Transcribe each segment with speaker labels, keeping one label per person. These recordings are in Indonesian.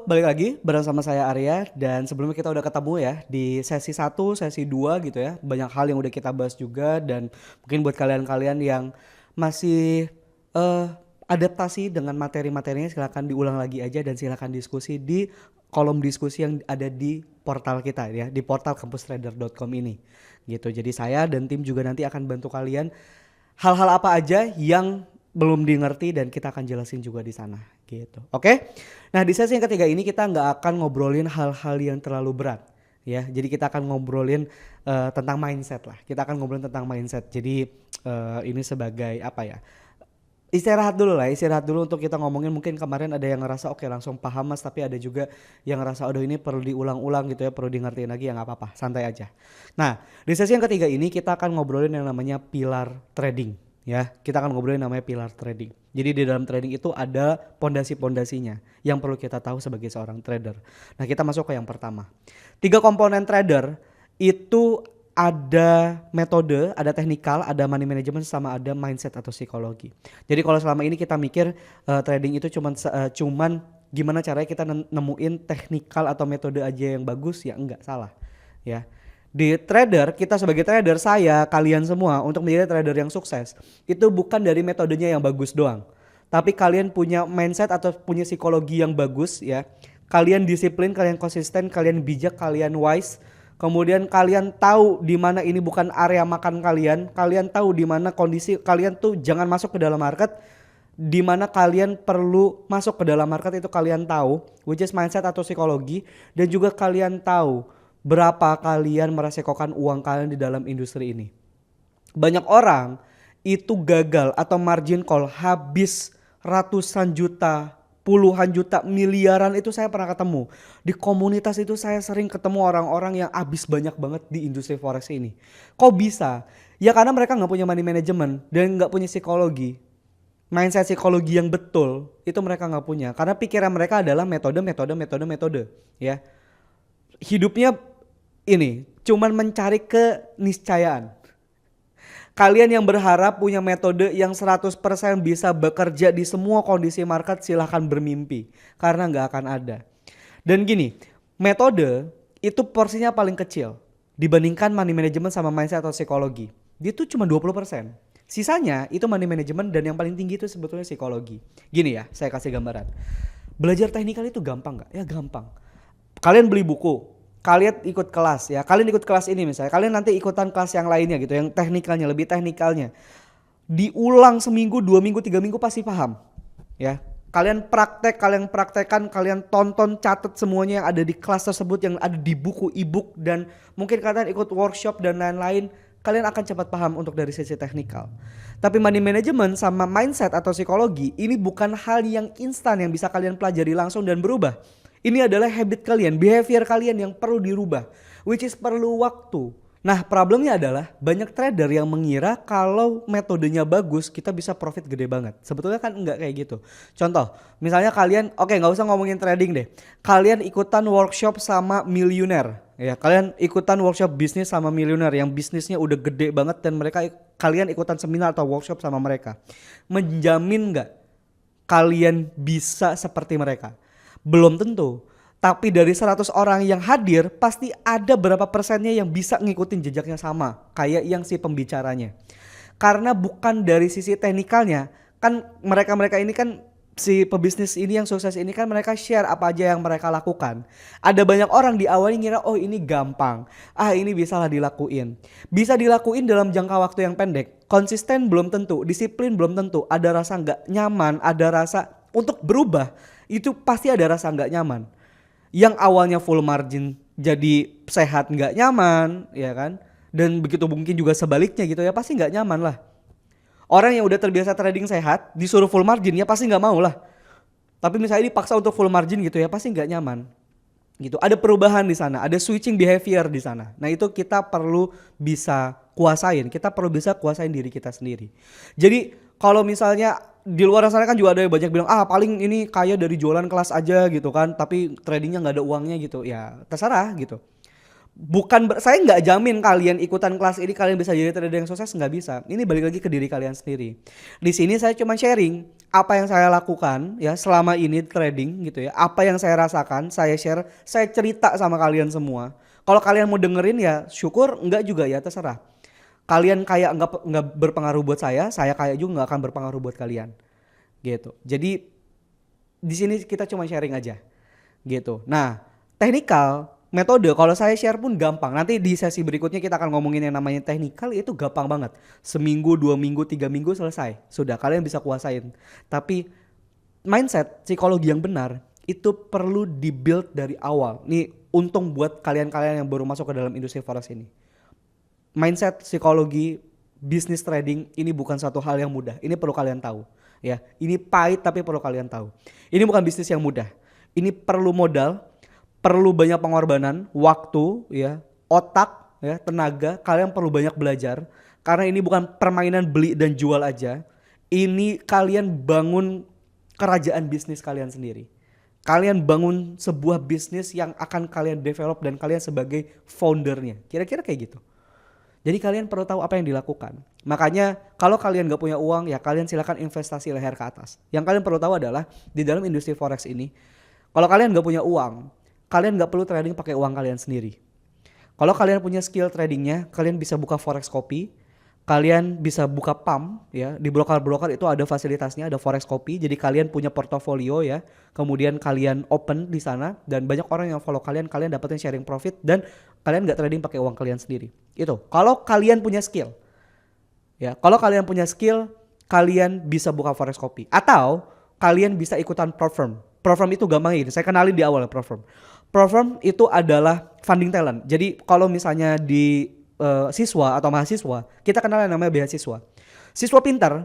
Speaker 1: balik lagi bareng sama saya Arya dan sebelumnya kita udah ketemu ya di sesi 1, sesi 2 gitu ya. Banyak hal yang udah kita bahas juga dan mungkin buat kalian-kalian yang masih eh adaptasi dengan materi-materinya silakan diulang lagi aja dan silakan diskusi di kolom diskusi yang ada di portal kita ya, di portal kampustrader.com ini. Gitu. Jadi saya dan tim juga nanti akan bantu kalian hal-hal apa aja yang belum dimengerti dan kita akan jelasin juga di sana gitu. Oke? Nah, di sesi yang ketiga ini kita nggak akan ngobrolin hal-hal yang terlalu berat ya. Jadi kita akan ngobrolin tentang mindset lah. Kita akan ngobrolin tentang mindset. Jadi ini sebagai apa ya? Istirahat dulu lah, istirahat dulu untuk kita ngomongin. Mungkin kemarin ada yang ngerasa oke langsung paham mas, tapi ada juga yang ngerasa aduh ini perlu diulang-ulang gitu ya, perlu di ngertiin lagi, ya nggak apa-apa, santai aja. Nah, di sesi yang ketiga ini kita akan ngobrolin yang namanya pilar trading ya. Kita akan ngobrolin namanya pilar trading. Jadi di dalam trading itu ada pondasi-pondasinya yang perlu kita tahu sebagai seorang trader. Nah, kita masuk ke yang pertama. 3 komponen trader itu ada metode, ada teknikal, ada money management, sama ada mindset atau psikologi. Jadi kalau selama ini kita mikir trading itu cuman gimana caranya kita nemuin teknikal atau metode aja yang bagus, ya enggak, salah ya. Di trader, kita sebagai trader, saya, kalian semua untuk menjadi trader yang sukses itu bukan dari metodenya yang bagus doang, tapi kalian punya mindset atau punya psikologi yang bagus ya. Kalian disiplin, kalian konsisten, kalian bijak, kalian wise. Kemudian kalian tahu di mana ini bukan area makan kalian. Kalian tahu di mana kondisi kalian tuh jangan masuk ke dalam market. Di mana kalian perlu masuk ke dalam market itu kalian tahu, which is mindset atau psikologi. Dan juga kalian tahu berapa kalian meresikokan uang kalian di dalam industri ini. Banyak orang itu gagal atau margin call habis ratusan juta, puluhan juta, miliaran itu saya pernah ketemu. Di komunitas itu saya sering ketemu orang-orang yang habis banyak banget di industri forex ini. Kok bisa? Ya karena mereka nggak punya money management dan nggak punya psikologi. Mindset psikologi yang betul itu mereka nggak punya. Karena pikiran mereka adalah metode ya. Hidupnya ini cuman mencari keniscayaan. Kalian yang berharap punya metode yang 100% bisa bekerja di semua kondisi market, silahkan bermimpi. Karena nggak akan ada. Dan gini, metode itu porsinya paling kecil dibandingkan money management sama mindset atau psikologi. Dia tuh cuma 20%. Sisanya itu money management dan yang paling tinggi itu sebetulnya psikologi. Gini ya, saya kasih gambaran. Belajar teknikal itu gampang nggak? Ya gampang. Kalian beli buku. Kalian ikut kelas ya, kalian ikut kelas ini misalnya, kalian nanti ikutan kelas yang lainnya gitu, yang teknikalnya, lebih teknikalnya. Diulang seminggu, 2 minggu, 3 minggu pasti paham ya. Kalian praktek, kalian praktekkan, kalian tonton, catat semuanya yang ada di kelas tersebut, yang ada di buku, e-book, dan mungkin kalian ikut workshop dan lain-lain. Kalian akan cepat paham untuk dari sisi teknikal. Tapi money management sama mindset atau psikologi ini bukan hal yang instan yang bisa kalian pelajari langsung dan berubah. Ini adalah habit kalian, behavior kalian yang perlu dirubah, which is perlu waktu. Nah, problemnya adalah banyak trader yang mengira kalau metodenya bagus kita bisa profit gede banget. Sebetulnya kan enggak kayak gitu. Contoh, misalnya kalian, oke, nggak usah ngomongin trading deh. Kalian ikutan workshop sama miliuner, ya. Kalian ikutan workshop bisnis sama miliuner yang bisnisnya udah gede banget dan kalian ikutan seminar atau workshop sama mereka. Menjamin nggak kalian bisa seperti mereka? Belum tentu. Tapi dari 100 orang yang hadir pasti ada berapa persennya yang bisa ngikutin jejaknya sama kayak yang si pembicaranya. Karena bukan dari sisi teknikalnya, kan mereka-mereka ini kan si pebisnis ini yang sukses ini kan mereka share apa aja yang mereka lakukan. Ada banyak orang di awalnya ngira oh ini gampang, ini bisa lah dilakuin. Bisa dilakuin dalam jangka waktu yang pendek. Konsisten belum tentu, disiplin belum tentu, ada rasa nggak nyaman, ada rasa untuk berubah itu pasti ada rasa nggak nyaman. Yang awalnya full margin jadi sehat nggak nyaman, ya kan? Dan begitu mungkin juga sebaliknya gitu ya, pasti nggak nyaman lah. Orang yang udah terbiasa trading sehat disuruh full margin ya pasti nggak mau lah. Tapi misalnya dipaksa untuk full margin gitu ya pasti nggak nyaman. Gitu. Ada perubahan di sana, ada switching behavior di sana. Nah itu kita perlu bisa kuasain, kita perlu bisa kuasain diri kita sendiri. Jadi kalau misalnya di luar sana kan juga ada yang banyak bilang paling ini kaya dari jualan kelas aja gitu kan, tapi tradingnya nggak ada uangnya gitu, ya terserah gitu. Saya nggak jamin kalian ikutan kelas ini kalian bisa jadi trader yang sukses, nggak bisa. Ini balik lagi ke diri kalian sendiri. Di sini saya cuma sharing apa yang saya lakukan ya selama ini trading gitu ya. Apa yang saya rasakan, saya share, saya cerita sama kalian semua. Kalau kalian mau dengerin ya syukur, enggak juga ya terserah. Kalian kayak nggak berpengaruh buat saya kayak juga nggak akan berpengaruh buat kalian gitu. Jadi di sini kita cuma sharing aja gitu. Nah, teknikal metode kalau saya share pun gampang. Nanti di sesi berikutnya kita akan ngomongin yang namanya teknikal, itu gampang banget. Seminggu, 2 minggu, 3 minggu selesai. Sudah kalian bisa kuasain. Tapi mindset psikologi yang benar itu perlu dibuild dari awal. Nih untung buat kalian-kalian yang baru masuk ke dalam industri forex ini. Mindset psikologi bisnis trading ini bukan satu hal yang mudah. Ini perlu kalian tahu. Ya, ini pahit tapi perlu kalian tahu. Ini bukan bisnis yang mudah. Ini perlu modal, perlu banyak pengorbanan, waktu, ya, otak, ya, tenaga. Kalian perlu banyak belajar karena ini bukan permainan beli dan jual aja. Ini kalian bangun kerajaan bisnis kalian sendiri. Kalian bangun sebuah bisnis yang akan kalian develop dan kalian sebagai foundernya. Kira-kira kayak gitu. Jadi kalian perlu tahu apa yang dilakukan. Makanya kalau kalian gak punya uang ya kalian silakan investasi leher ke atas. Yang kalian perlu tahu adalah di dalam industri forex ini, kalau kalian gak punya uang, kalian gak perlu trading pakai uang kalian sendiri. Kalau kalian punya skill tradingnya, kalian bisa buka forex copy, kalian bisa buka pump ya. Di broker-broker itu ada fasilitasnya, ada forex copy. Jadi kalian punya portofolio ya. Kemudian kalian open di sana dan banyak orang yang follow kalian, kalian dapetin sharing profit dan kalian nggak trading pakai uang kalian sendiri. Itu. Kalau kalian punya skill. Ya, kalau kalian punya skill, kalian bisa buka forex copy atau kalian bisa ikutan Profirm. Profirm itu gampang ini. Saya kenalin di awal Profirm. Profirm itu adalah funding talent. Jadi kalau misalnya di siswa atau mahasiswa, kita kenal yang namanya beasiswa. Siswa pintar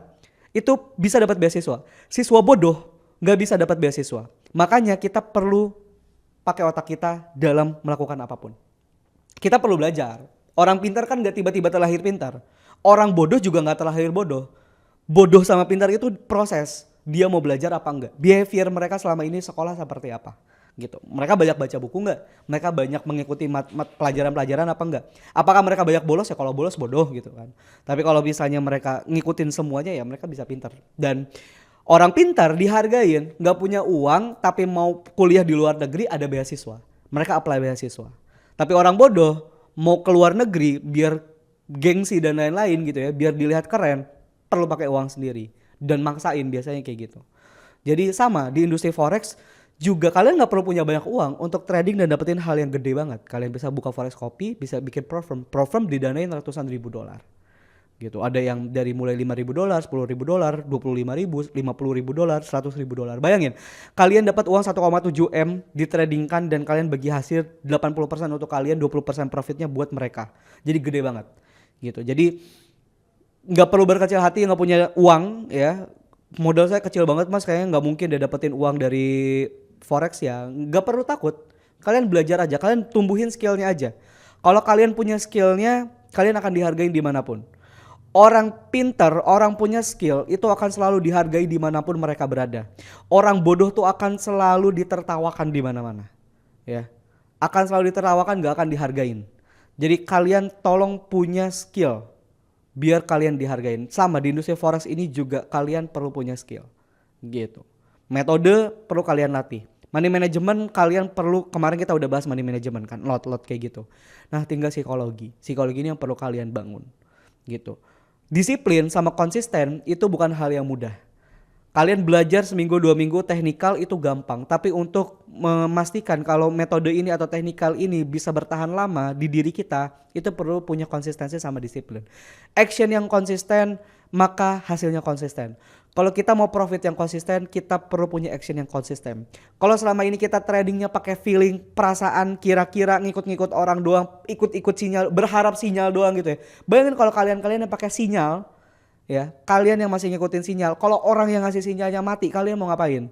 Speaker 1: itu bisa dapat beasiswa. Siswa bodoh nggak bisa dapat beasiswa. Makanya kita perlu pakai otak kita dalam melakukan apapun. Kita perlu belajar. Orang pintar kan nggak tiba-tiba terlahir pintar. Orang bodoh juga nggak terlahir bodoh. Bodoh sama pintar itu proses. Dia mau belajar apa enggak. Behavior mereka selama ini sekolah seperti apa. Gitu. Mereka banyak baca buku enggak? Mereka banyak mengikuti pelajaran-pelajaran apa enggak? Apakah mereka banyak bolos? Ya kalau bolos bodoh gitu kan. Tapi kalau misalnya mereka ngikutin semuanya ya mereka bisa pintar. Dan orang pintar dihargain, nggak punya uang tapi mau kuliah di luar negeri ada beasiswa. Mereka apply beasiswa. Tapi orang bodoh mau ke luar negeri biar gengsi dan lain-lain gitu ya, biar dilihat keren, perlu pakai uang sendiri dan maksain biasanya kayak gitu. Jadi sama di industri forex juga kalian nggak perlu punya banyak uang untuk trading dan dapetin hal yang gede banget. Kalian bisa buka forex copy, bisa bikin Profirm didanain ratusan ribu dolar. Gitu. Ada yang dari mulai $5.000, $10.000, $25.000, $50.000, $100.000. Bayangin, kalian dapat uang 1,7 M ditradingkan dan kalian bagi hasil 80% untuk kalian, 20% profitnya buat mereka. Jadi gede banget. Gitu. Jadi nggak perlu berkecil hati, nggak punya uang ya. Modal saya kecil banget mas, kayaknya nggak mungkin dia dapetin uang dari forex ya. Nggak perlu takut. Kalian belajar aja, kalian tumbuhin skillnya aja. Kalau kalian punya skillnya, kalian akan dihargain dimanapun. Orang pintar, orang punya skill itu akan selalu dihargai dimanapun mereka berada. Orang bodoh tuh akan selalu ditertawakan di mana-mana. Ya, akan selalu ditertawakan, nggak akan dihargain. Jadi kalian tolong punya skill biar kalian dihargain. Sama di industri forex ini juga kalian perlu punya skill. Gitu. Metode perlu kalian latih. Money management kalian perlu, kemarin kita udah bahas money management kan, lot kayak gitu. Nah, tinggal psikologi. Psikologi ini yang perlu kalian bangun. Gitu. Disiplin sama konsisten itu bukan hal yang mudah. Kalian belajar seminggu 2 minggu teknikal itu gampang. Tapi untuk memastikan kalau metode ini atau teknikal ini bisa bertahan lama di diri kita, itu perlu punya konsistensi sama disiplin. Action yang konsisten, maka hasilnya konsisten. Kalau kita mau profit yang konsisten, kita perlu punya action yang konsisten. Kalau selama ini kita tradingnya pakai feeling, perasaan, kira-kira ngikut-ngikut orang doang, ikut-ikut sinyal, berharap sinyal doang gitu ya. Bayangin kalau kalian yang pakai sinyal, ya, kalian yang masih ngikutin sinyal, kalau orang yang ngasih sinyalnya mati, kalian mau ngapain?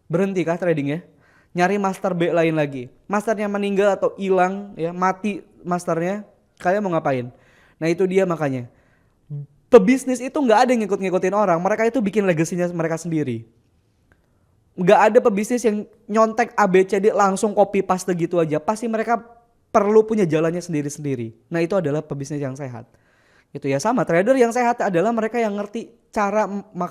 Speaker 1: Berhenti kah tradingnya? Nyari master B lain lagi. Masternya meninggal atau hilang, ya, mati masternya, kalian mau ngapain? Nah itu dia makanya. Pebisnis itu nggak ada yang ngikut-ngikutin orang, mereka itu bikin legasinya mereka sendiri. Nggak ada pebisnis yang nyontek ABCD langsung copy paste gitu aja. Pasti mereka perlu punya jalannya sendiri-sendiri. Nah itu adalah pebisnis yang sehat. Itu ya sama trader yang sehat adalah mereka yang ngerti cara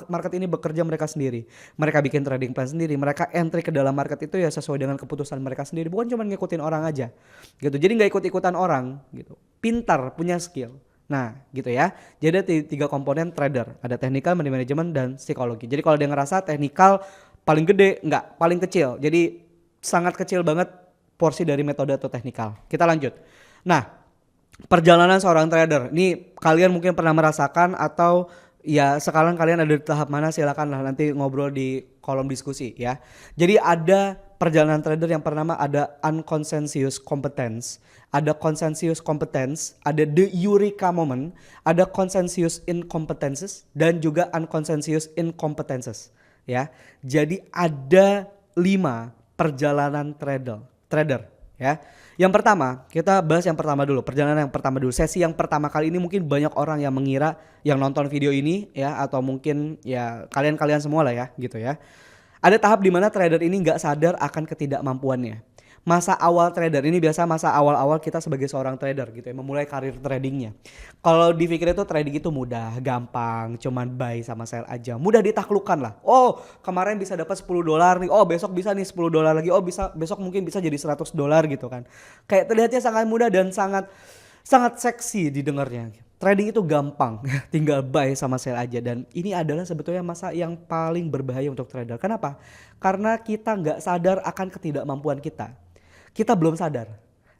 Speaker 1: market ini bekerja mereka sendiri. Mereka bikin trading plan sendiri, mereka entry ke dalam market itu ya sesuai dengan keputusan mereka sendiri, bukan cuma ngikutin orang aja. Gitu. Jadi nggak ikut-ikutan orang gitu. Pintar, punya skill. Nah, gitu ya. Jadi ada tiga komponen trader, ada technical, money management dan psikologi. Jadi kalau dia ngerasa technical paling gede, enggak, paling kecil. Jadi sangat kecil banget porsi dari metode atau technical. Kita lanjut. Nah, perjalanan seorang trader. Ini kalian mungkin pernah merasakan atau ya sekarang kalian ada di tahap mana, silakan lah nanti ngobrol di kolom diskusi ya. Jadi ada perjalanan trader yang pertama ada unconscious competence, ada consensus competence, ada the eureka moment, ada consensus incompetences dan juga unconscious incompetences ya. Jadi ada 5 perjalanan trader ya. Yang pertama, kita bahas yang pertama dulu, perjalanan yang pertama dulu. Sesi yang pertama kali ini mungkin banyak orang yang mengira yang nonton video ini ya, atau mungkin ya kalian-kalian semua lah ya gitu ya. Ada tahap di mana trader ini nggak sadar akan ketidakmampuannya. Masa awal trader ini biasa masa awal-awal kita sebagai seorang trader gitu ya, memulai karir tradingnya. Kalau dipikir itu trading itu mudah, gampang, cuman buy sama sell aja. Mudah ditaklukkan lah. Oh, kemarin bisa dapat $10 nih. Oh, besok bisa nih $10 lagi. Oh, bisa besok mungkin bisa jadi $100 gitu kan. Kayak terlihatnya sangat mudah dan sangat seksi didengarnya. Trading itu gampang, tinggal buy sama sell aja, dan ini adalah sebetulnya masa yang paling berbahaya untuk trader. Kenapa? Karena kita nggak sadar akan ketidakmampuan kita. Kita belum sadar.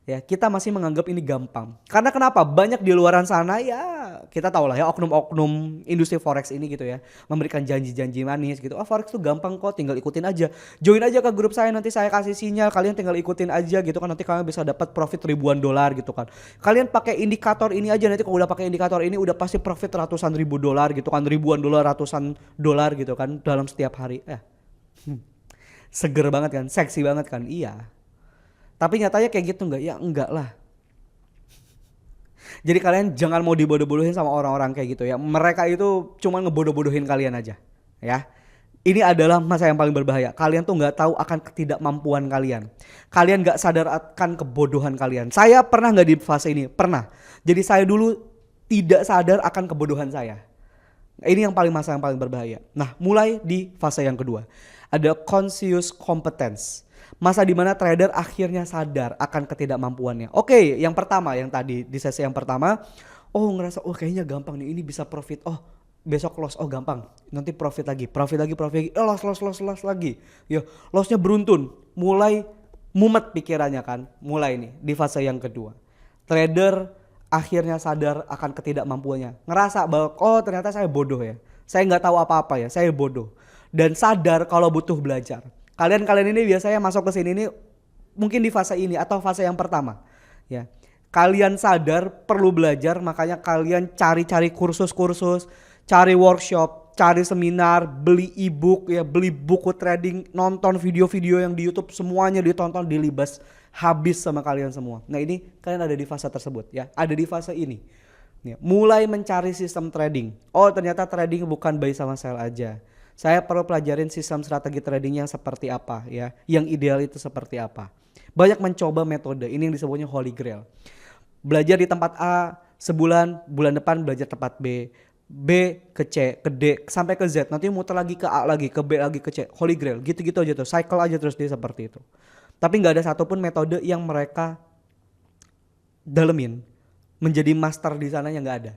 Speaker 1: Ya, kita masih menganggap ini gampang. Karena kenapa? Banyak di luaran sana ya kita tahu lah ya oknum-oknum industri forex ini gitu ya, memberikan janji-janji manis gitu. Oh, forex tuh gampang kok, tinggal ikutin aja. Join aja ke grup saya, nanti saya kasih sinyal, kalian tinggal ikutin aja gitu kan, nanti kalian bisa dapat profit ribuan dolar gitu kan. Kalian pakai indikator ini aja, nanti kalau udah pakai indikator ini udah pasti profit ratusan ribu dolar gitu kan, ribuan dolar, ratusan dolar gitu kan dalam setiap hari. Seger banget kan, seksi banget kan? Iya. Tapi nyatanya kayak gitu enggak? Ya enggak lah. Jadi kalian jangan mau dibodoh-bodohin sama orang-orang kayak gitu ya. Mereka itu cuma ngebodoh-bodohin kalian aja ya. Ini adalah masa yang paling berbahaya. Kalian tuh nggak tahu akan ketidakmampuan kalian. Kalian nggak sadar akan kebodohan kalian. Saya pernah nggak di fase ini? Pernah. Jadi saya dulu tidak sadar akan kebodohan saya. Ini yang paling masa yang paling berbahaya. Nah, mulai di fase yang kedua. Ada conscious competence. Masa dimana trader akhirnya sadar akan ketidakmampuannya. Oke, yang pertama yang tadi di sesi yang pertama, oh ngerasa oh kayaknya gampang nih, ini bisa profit. Oh besok loss, oh gampang. Nanti profit lagi, loss lagi. Ya lossnya beruntun, mulai mumet pikirannya kan. Mulai nih di fase yang kedua. Trader akhirnya sadar akan ketidakmampuannya. Ngerasa bahwa oh ternyata saya bodoh ya. Saya nggak tahu apa-apa ya, saya bodoh. Dan sadar kalau butuh belajar. Kalian ini biasanya masuk ke sini ini mungkin di fase ini atau fase yang pertama ya. Kalian sadar perlu belajar, makanya kalian cari-cari kursus-kursus, cari workshop, cari seminar, beli e-book ya, beli buku trading, nonton video-video yang di YouTube, semuanya ditonton, dilibas habis sama kalian semua. Nah, ini kalian ada di fase tersebut ya, ada di fase ini. Ya, mulai mencari sistem trading. Oh, ternyata trading bukan buy sama sell aja. Saya perlu pelajarin sistem strategi tradingnya seperti apa ya. Yang ideal itu seperti apa. Banyak mencoba metode, ini yang disebutnya Holy Grail. Belajar di tempat A sebulan, bulan depan belajar tempat B. B ke C, ke D, sampai ke Z. Nanti muter lagi ke A lagi, ke B lagi, ke C. Holy Grail, gitu-gitu aja tuh. Cycle aja terus dia seperti itu. Tapi gak ada satupun metode yang mereka dalemin. Menjadi master di sana yang gak ada.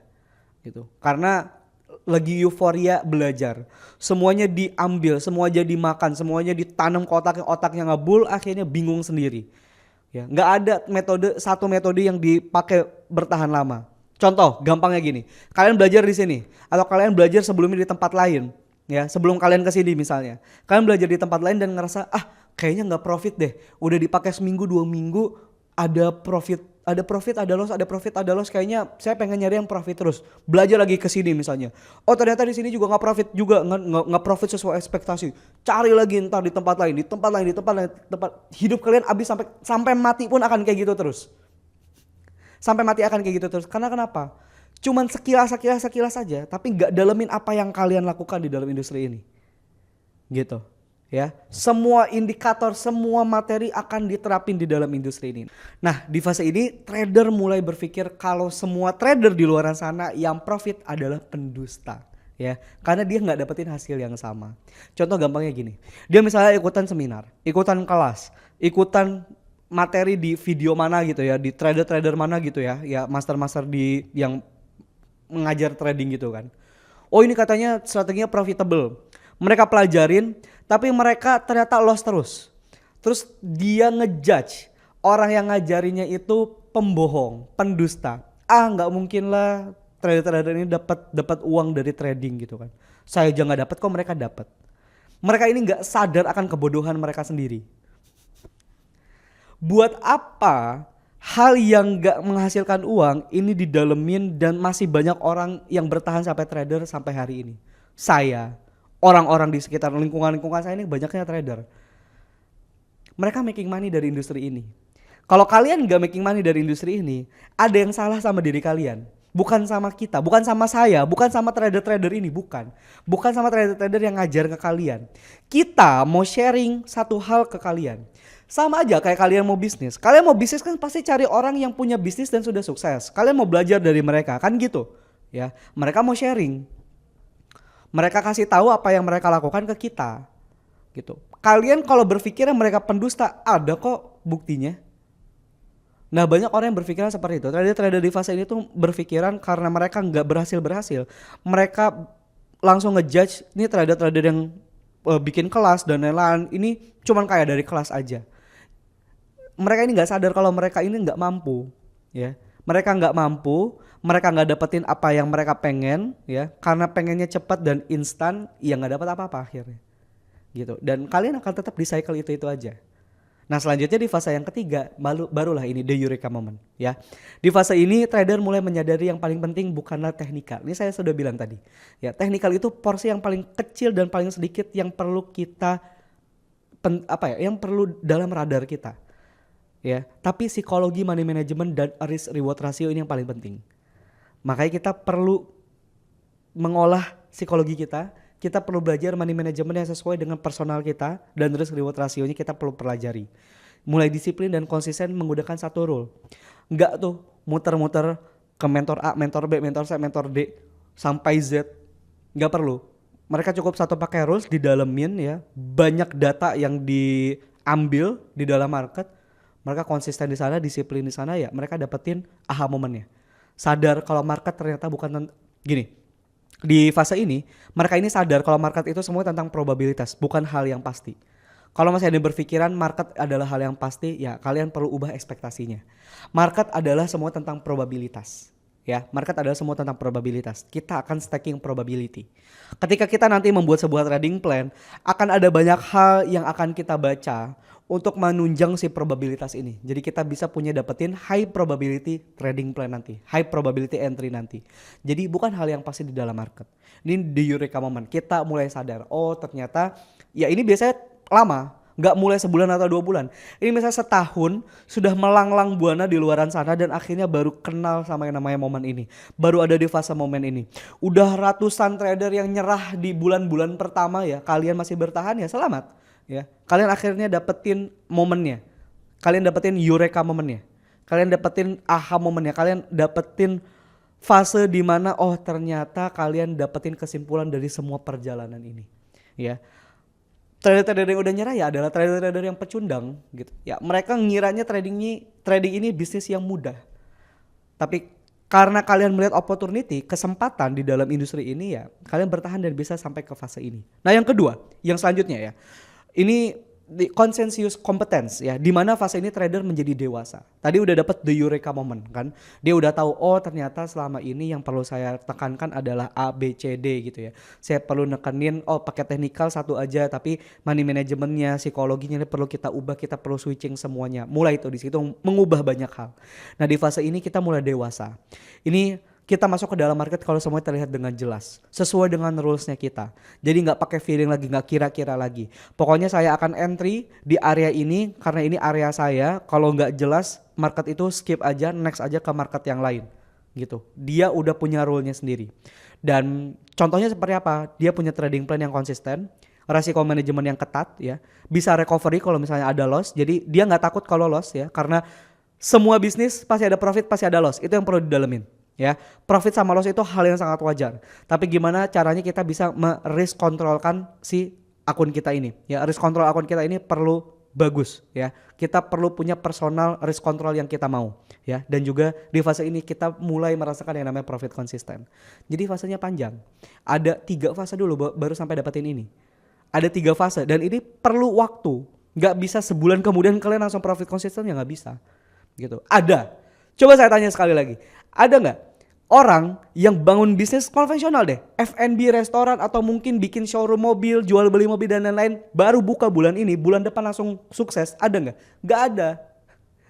Speaker 1: Gitu. Karena lagi euforia belajar, semuanya diambil, semua jadi makan, semuanya ditanam ke otaknya ngebul, akhirnya bingung sendiri ya. Nggak ada satu metode yang dipakai bertahan lama. Contoh gampangnya gini, kalian belajar di sini atau kalian belajar sebelumnya di tempat lain ya, sebelum kalian kesini misalnya kalian belajar di tempat lain dan ngerasa kayaknya nggak profit deh, udah dipakai seminggu 2 minggu ada profit, ada loss, kayaknya saya pengen nyari yang profit terus. Belajar lagi ke sini misalnya. Oh, ternyata di sini juga nggak profit juga, nggak profit sesuai ekspektasi. Cari lagi entar di tempat lain. Hidup kalian habis sampai mati pun akan kayak gitu terus. Sampai mati akan kayak gitu terus. Karena kenapa? Cuman sekilas saja, tapi nggak dalemin apa yang kalian lakukan di dalam industri ini. Gitu. ya. Semua indikator, semua materi akan diterapin di dalam industri ini. Nah, di fase ini trader mulai berpikir kalau semua trader di luar sana yang profit adalah pendusta, ya. Karena dia nggak dapetin hasil yang sama. Contoh gampangnya gini, dia misalnya ikutan seminar, ikutan kelas, ikutan materi di video mana gitu ya, di trader-trader mana gitu ya, ya master-master di yang mengajar trading gitu kan. Oh ini katanya strateginya profitable. Mereka pelajarin, tapi mereka ternyata loss terus. Terus dia ngejudge orang yang ngajarinya itu pembohong, pendusta. Ah nggak mungkin lah trader-trader ini dapat uang dari trading gitu kan. Saya aja nggak dapat kok mereka dapat. Mereka ini nggak sadar akan kebodohan mereka sendiri. Buat apa hal yang gak menghasilkan uang ini didalemin dan masih banyak orang yang bertahan sampai trader sampai hari ini? Saya, orang-orang di sekitar lingkungan-lingkungan saya ini banyaknya trader. Mereka making money dari industri ini. Kalau kalian gak making money dari industri ini, ada yang salah sama diri kalian. Bukan sama kita, bukan sama saya, bukan sama trader-trader ini, bukan. Bukan sama trader-trader yang ngajar ke kalian. Kita mau sharing satu hal ke kalian. Sama aja kayak kalian mau bisnis. Kalian mau bisnis kan pasti cari orang yang punya bisnis dan sudah sukses. Kalian mau belajar dari mereka, kan gitu. Ya, mereka mau sharing. Mereka kasih tahu apa yang mereka lakukan ke kita. Gitu. Kalian kalau berpikir mereka pendusta, ada kok buktinya. Nah banyak orang yang berpikiran seperti itu. Trader-trader di fase ini tuh berpikiran karena mereka nggak berhasil. Mereka langsung ngejudge ini trader-trader yang bikin kelas dan lain-lain ini cuman kayak dari kelas aja. Mereka ini nggak sadar kalau mereka ini nggak mampu, ya. Mereka nggak mampu, mereka nggak dapetin apa yang mereka pengen, ya. Karena pengennya cepat dan instan, ya nggak dapat apa-apa akhirnya, gitu. Dan kalian akan tetap di cycle itu aja. Nah selanjutnya di fase yang ketiga, barulah ini the eureka moment, ya. Di fase ini trader mulai menyadari yang paling penting bukanlah teknikal. Ini saya sudah bilang tadi, ya. Teknikal itu porsi yang paling kecil dan paling sedikit yang perlu kita yang perlu dalam radar kita. Ya, tapi psikologi money management dan risk reward ratio ini yang paling penting. Makanya kita perlu mengolah psikologi kita perlu belajar money management yang sesuai dengan personal kita dan risk reward rasionya kita perlu pelajari. Mulai disiplin dan konsisten menggunakan satu rule. Enggak tuh muter-muter ke mentor A, mentor B, mentor C, mentor D sampai Z. Enggak perlu. Mereka cukup satu pakai rules didalemin ya, banyak data yang diambil di dalam market. Mereka konsisten di sana, disiplin di sana ya, mereka dapetin aha momennya. Sadar kalau market ternyata bukan gini. Di fase ini, mereka ini sadar kalau market itu semua tentang probabilitas, bukan hal yang pasti. Kalau masih ada berpikiran market adalah hal yang pasti, ya kalian perlu ubah ekspektasinya. Market adalah semua tentang probabilitas. Ya, market adalah semua tentang probabilitas. Kita akan stacking probability. Ketika kita nanti membuat sebuah trading plan, akan ada banyak hal yang akan kita baca untuk menunjang si probabilitas ini. Jadi kita bisa punya dapetin high probability trading plan nanti, high probability entry nanti. Jadi bukan hal yang pasti di dalam market. Ini the eureka moment. Kita mulai sadar, oh ternyata ya ini biasanya lama, nggak mulai sebulan atau 2 bulan. Ini misalnya setahun sudah melanglang buana di luaran sana dan akhirnya baru kenal sama yang namanya momen ini. Baru ada di fase momen ini. Udah ratusan trader yang nyerah di bulan-bulan pertama ya, kalian masih bertahan ya selamat. Ya, kalian akhirnya dapetin momennya, kalian dapetin eureka momennya, kalian dapetin aha momennya, kalian dapetin fase di mana oh ternyata kalian dapetin kesimpulan dari semua perjalanan ini. Ya, trader-trader yang udah nyerah ya adalah trader-trader yang pecundang gitu. Ya, mereka ngiranya trading ini bisnis yang mudah, tapi karena kalian melihat opportunity, kesempatan di dalam industri ini ya, kalian bertahan dan bisa sampai ke fase ini. Nah yang kedua, yang selanjutnya ya. Ini di consensus competence ya, di mana fase ini trader menjadi dewasa. Tadi udah dapat the eureka moment kan. Dia udah tahu oh ternyata selama ini yang perlu saya tekankan adalah A, B, C, D gitu ya. Saya perlu nekenin oh pakai teknikal satu aja tapi money managementnya, psikologinya ini perlu kita ubah, kita perlu switching semuanya. Mulai itu di situ mengubah banyak hal. Nah, di fase ini kita mulai dewasa. Ini kita masuk ke dalam market kalau semuanya terlihat dengan jelas, sesuai dengan rulesnya kita. Jadi nggak pakai feeling lagi, nggak kira-kira lagi. Pokoknya saya akan entry di area ini karena ini area saya. Kalau nggak jelas market itu skip aja, next aja ke market yang lain, gitu. Dia udah punya rule-nya sendiri. Dan contohnya seperti apa? Dia punya trading plan yang konsisten. resiko manajemen yang ketat ya, bisa recovery kalau misalnya ada loss. Jadi dia nggak takut kalau loss ya, karena semua bisnis pasti ada profit, pasti ada loss. Itu yang perlu didalemin ya. Profit sama loss itu hal yang sangat wajar. Tapi gimana caranya kita bisa risk controlkan si akun kita ini ya. Risk control akun kita ini perlu bagus ya. Kita perlu punya personal risk control yang kita mau ya. Dan juga di fase ini kita mulai merasakan yang namanya profit konsisten. Jadi fasenya panjang. Ada 3 fase dulu baru sampai dapetin ini. Ada 3 fase dan ini perlu waktu. Nggak bisa sebulan kemudian kalian langsung profit konsisten, ya nggak bisa gitu. Ada. Coba saya tanya sekali lagi. Ada nggak orang yang bangun bisnis konvensional deh, F&B, restoran, atau mungkin bikin showroom mobil, jual beli mobil dan lain-lain, baru buka bulan ini, bulan depan langsung sukses? Ada nggak? Nggak ada.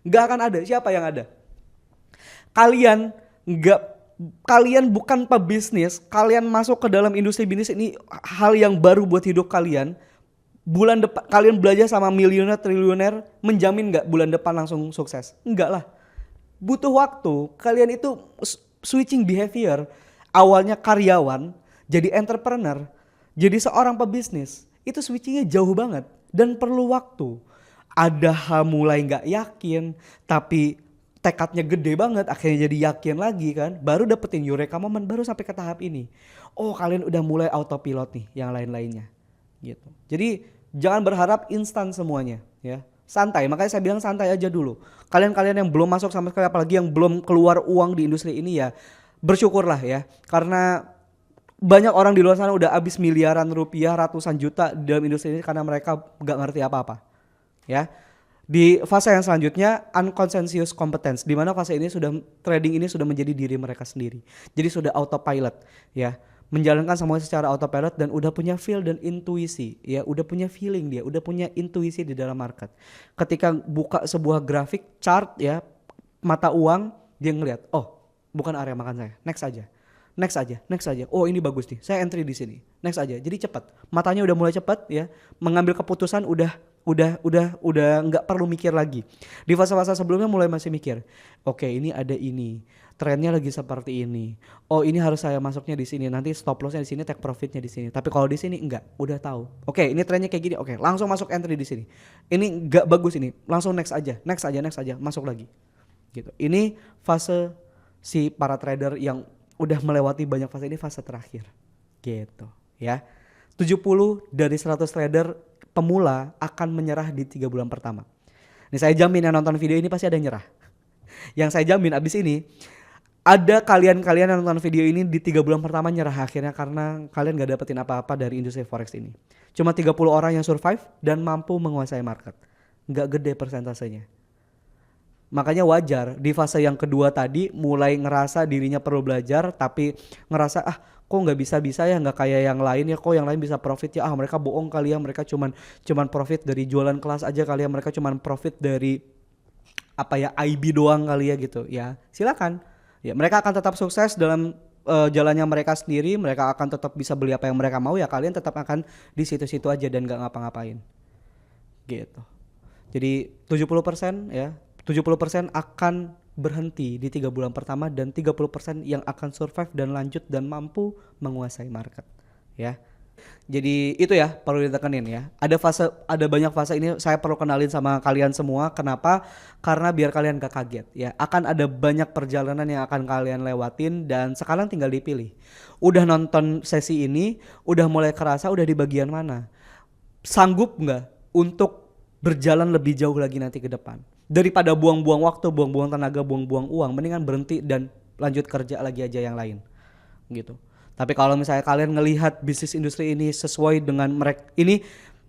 Speaker 1: Nggak akan ada. Siapa yang ada? Kalian bukan pebisnis, kalian masuk ke dalam industri bisnis ini hal yang baru buat hidup kalian. Bulan depan kalian belajar sama miliuner, triliuner, menjamin nggak bulan depan langsung sukses? Enggak lah. Butuh waktu. Kalian itu switching behavior, awalnya karyawan jadi entrepreneur, jadi seorang pebisnis, itu switchingnya jauh banget dan perlu waktu. Ada hal mulai nggak yakin, tapi tekadnya gede banget, akhirnya jadi yakin lagi kan, baru dapetin eureka moment, baru sampai ke tahap ini. Oh, kalian udah mulai autopilot nih yang lain-lainnya gitu. Jadi jangan berharap instan semuanya ya. Santai, makanya saya bilang santai aja dulu. Kalian-kalian yang belum masuk sama sekali, apalagi yang belum keluar uang di industri ini ya, bersyukurlah ya. Karena banyak orang di luar sana udah habis miliaran rupiah, ratusan juta dalam industri ini karena mereka gak ngerti apa-apa. Ya. Di fase yang selanjutnya unconscious competence, di mana fase ini trading ini sudah menjadi diri mereka sendiri. Jadi sudah autopilot ya. Menjalankan semuanya secara autopilot dan udah punya feel dan intuisi ya, udah punya feeling, dia udah punya intuisi di dalam market. Ketika buka sebuah grafik chart ya, mata uang, dia ngelihat, oh bukan area makan saya, next aja, oh ini bagus nih, saya entry di sini, next aja. Jadi cepat, matanya udah mulai cepat ya, mengambil keputusan udah nggak perlu mikir lagi. Di fase-fase sebelumnya mulai masih mikir, oke, ini ada ini, trennya lagi seperti ini. Oh, ini harus saya masuknya di sini. Nanti stop lossnya di sini, take profitnya di sini. Tapi kalau di sini enggak, udah tahu. Oke, ini trennya kayak gini. Oke, langsung masuk entry di sini. Ini enggak bagus ini. Langsung next aja, masuk lagi. Gitu. Ini fase si para trader yang udah melewati banyak fase, ini fase terakhir. Gitu, ya. 70 dari 100 trader pemula akan menyerah di 3 bulan pertama. Ini saya jamin yang nonton video ini pasti ada yang nyerah. Yang saya jamin abis ini ada kalian yang nonton video ini di 3 bulan pertama nyerah akhirnya karena kalian gak dapetin apa-apa dari industri forex ini. Cuma 30 orang yang survive dan mampu menguasai market. Gak gede persentasenya. Makanya wajar di fase yang kedua tadi mulai ngerasa dirinya perlu belajar, tapi ngerasa kok gak bisa ya, gak kayak yang lain ya, kok yang lain bisa profit ya, mereka bohong kali ya, mereka cuman profit dari jualan kelas aja kali ya, mereka cuman profit dari IB doang kali ya gitu ya. Silakan. Ya, mereka akan tetap sukses dalam jalannya mereka sendiri, mereka akan tetap bisa beli apa yang mereka mau ya, kalian tetap akan di situ-situ aja dan gak ngapa-ngapain. Gitu. Jadi 70% ya, 70% akan berhenti di 3 bulan pertama dan 30% yang akan survive dan lanjut dan mampu menguasai market ya. Jadi itu ya perlu ditekenin ya. Ada banyak fase ini saya perlu kenalin sama kalian semua. Kenapa? Karena biar kalian gak kaget ya. Akan ada banyak perjalanan yang akan kalian lewatin dan sekarang tinggal dipilih. Udah nonton sesi ini, udah mulai kerasa udah di bagian mana? Sanggup nggak untuk berjalan lebih jauh lagi nanti ke depan? Daripada buang-buang waktu, buang-buang tenaga, buang-buang uang, mendingan berhenti dan lanjut kerja lagi aja yang lain. Gitu. Tapi kalau misalnya kalian ngelihat bisnis industri ini sesuai dengan mereka,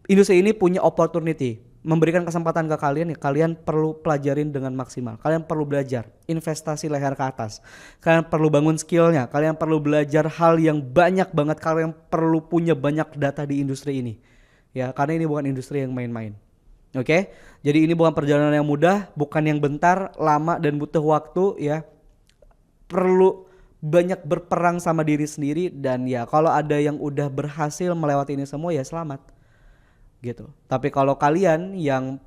Speaker 1: industri ini punya opportunity, memberikan kesempatan ke kalian ya, kalian perlu pelajarin dengan maksimal. Kalian perlu belajar investasi leher ke atas. Kalian perlu bangun skillnya, kalian perlu belajar hal yang banyak banget, kalian perlu punya banyak data di industri ini. Ya, karena ini bukan industri yang main-main. Oke? Jadi ini bukan perjalanan yang mudah, bukan yang bentar, lama dan butuh waktu ya. Perlu banyak berperang sama diri sendiri dan ya kalau ada yang udah berhasil melewati ini semua ya selamat gitu. Tapi kalau kalian yang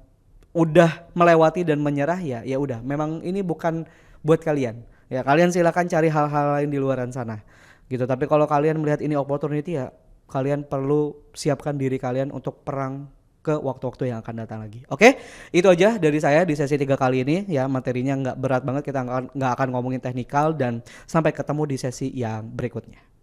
Speaker 1: udah melewati dan menyerah ya udah, memang ini bukan buat kalian. Ya kalian silakan cari hal-hal lain di luaran sana gitu. Tapi kalau kalian melihat ini opportunity ya kalian perlu siapkan diri kalian untuk perang ke waktu-waktu yang akan datang lagi. Oke, itu aja dari saya di sesi 3 kali ini ya, materinya nggak berat banget, kita nggak akan ngomongin teknikal, dan sampai ketemu di sesi yang berikutnya.